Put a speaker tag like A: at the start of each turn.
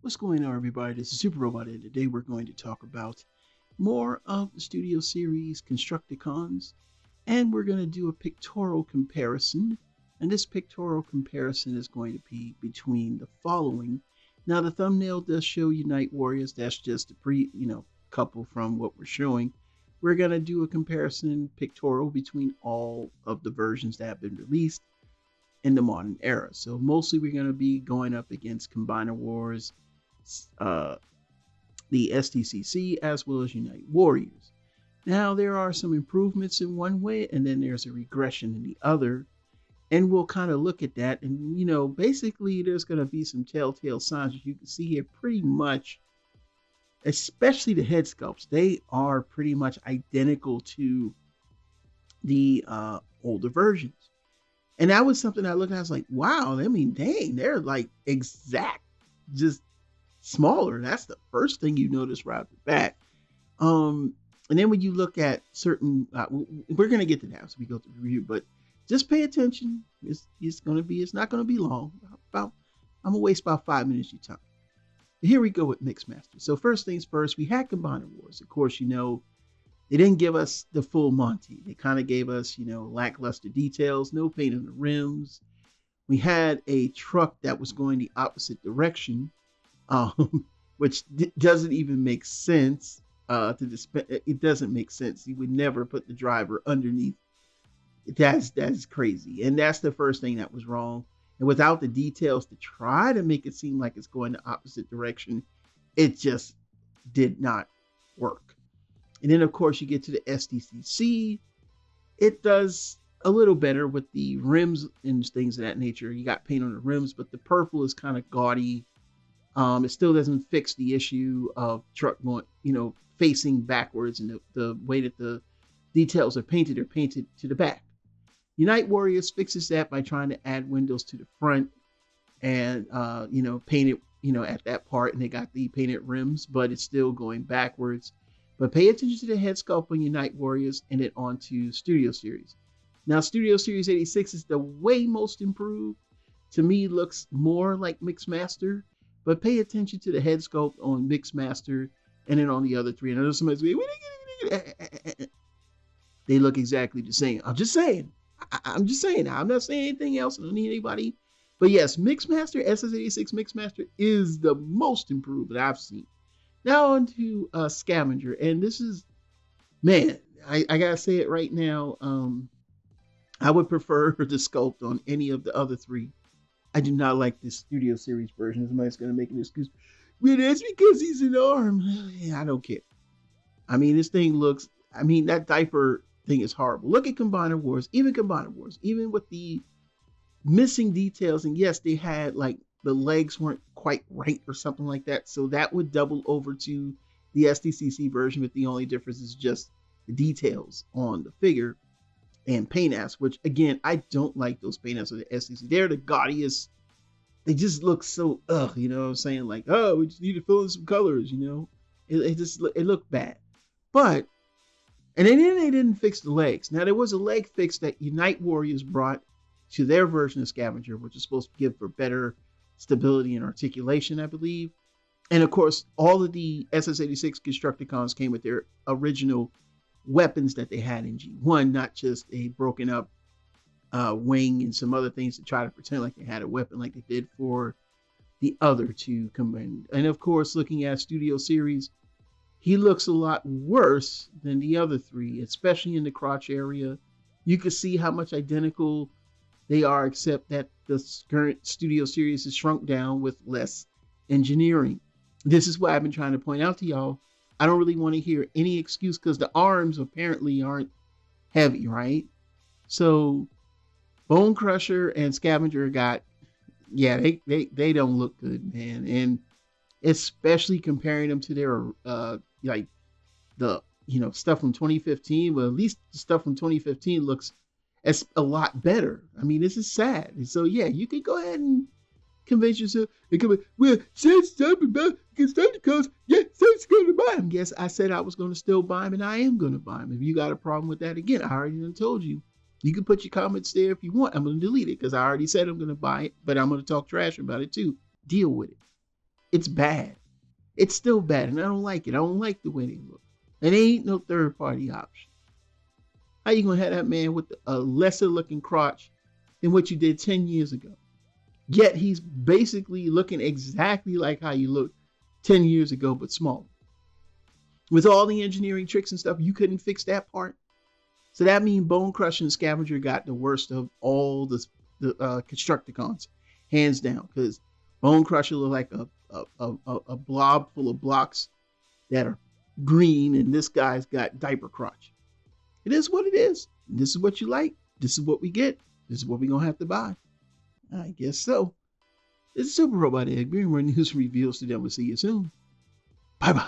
A: What's going on, everybody? This is Super Robot, and today we're going to talk about more of the studio series Constructicons, and we're going to do a pictorial comparison. And this pictorial comparison is going to be between the following. Now, the thumbnail does show Unite Warriors. That's just a couple from what we're showing. We're going to do a comparison pictorial between all of the versions that have been released in the modern era. So mostly we're going to be going up against Combiner Wars, the SDCC, as well as Unite Warriors. Now, there are some improvements in one way, and then there's a regression in the other. And we'll kind of look at that. And, basically, there's going to be some telltale signs that you can see here pretty much, especially the head sculpts. They are pretty much identical to the older versions. And that was something I looked at. I was like, wow, dang, they're like exact, just smaller. That's the first thing you notice right off the bat. And then when you look at certain, we're going to get to that as we go through the review, but just pay attention. It's not going to be long. I'm going to waste about 5 minutes of your time. Here we go with MIXMASTER. So first things first, we had Combiner Wars. Of course, they didn't give us the full Monty. They kind of gave us, lackluster details, no paint on the rims. We had a truck that was going the opposite direction, which doesn't even make sense. It doesn't make sense. You would never put the driver underneath. That's crazy. And that's the first thing that was wrong. And without the details to try to make it seem like it's going the opposite direction, it just did not work. And then, of course, you get to the SDCC. It does a little better with the rims and things of that nature. You got paint on the rims, but the purple is kind of gaudy. It still doesn't fix the issue of truck going, facing backwards, and the way that the details are painted to the back. Unite Warriors fixes that by trying to add windows to the front and, paint it, at that part. And they got the painted rims, but it's still going backwards. But pay attention to the head sculpt on Unite Warriors and then on to Studio Series. Now, Studio Series 86 is the way most improved. To me, looks more like MIXMASTER. But pay attention to the head sculpt on MIXMASTER and then on the other three. And I know somebody's going, they look exactly the same. I'm just saying. I'm not saying anything else. I don't need anybody. But yes, MIXMASTER, SS'86 MIXMASTER is the most improved that I've seen. Now on to Scavenger. And this is, man, I got to say it right now. I would prefer the sculpt on any of the other three. I do not like this Studio Series version. Somebody's going to make an excuse. Well, that's because he's an arm. I don't care. This thing looks, that diaper thing is horrible. Look at Combiner Wars, even with the missing details. And yes, they had the legs weren't quite right or something like that. So that would double over to the SDCC version, but the only difference is just the details on the figure and paint apps, which again, I don't like those paint apps of the SDCC. They're the gaudiest. They just look so, you know what I'm saying? Like, oh, we just need to fill in some colors, it looked bad. But, and then they didn't fix the legs. Now, there was a leg fix that Unite Warriors brought to their version of Scavenger, which is supposed to give for better stability and articulation, I believe. And of course, all of the SS'86 Constructicons came with their original weapons that they had in G1, not just a broken up wing and some other things to try to pretend like they had a weapon like they did for the other two combined. And of course, looking at Studio Series, he looks a lot worse than the other three, especially in the crotch area. You can see how much identical they are, except that the current Studio Series is shrunk down with less engineering. This is what I've been trying to point out to y'all. I don't really want to hear any excuse because the arms apparently aren't heavy, right? So Bone Crusher and Scavenger they don't look good, man. And especially comparing them to their stuff from 2015. Well, at least the stuff from 2015 looks a lot better. This is sad. And so yeah, you can go ahead and convince yourself and come well, said something about Constructicons. Yeah, so it's going to buy them. Yes, I said I was going to still buy them, and I am going to buy them. If you got a problem with that, again, I already done told you. You can put your comments there if you want. I'm going to delete it because I already said I'm going to buy it, but I'm going to talk trash about it too. Deal with it. It's bad. It's still bad, and I don't like it. I don't like the way they look. And they ain't no third party option. How you gonna have that man with a lesser looking crotch than what you did 10 years ago? Yet he's basically looking exactly like how you looked 10 years ago, but smaller. With all the engineering tricks and stuff, you couldn't fix that part. So that means Bone Crusher and Scavenger got the worst of all the Constructicons, hands down. Because Bone Crusher looked like a blob full of blocks that are green, and this guy's got diaper crotch. It is what it is. This is what you like. This is what we get. This is what we're going to have to buy. I guess so. This is Super Robot Egg, bringing more news and reviews to them. We'll see you soon. Bye-bye.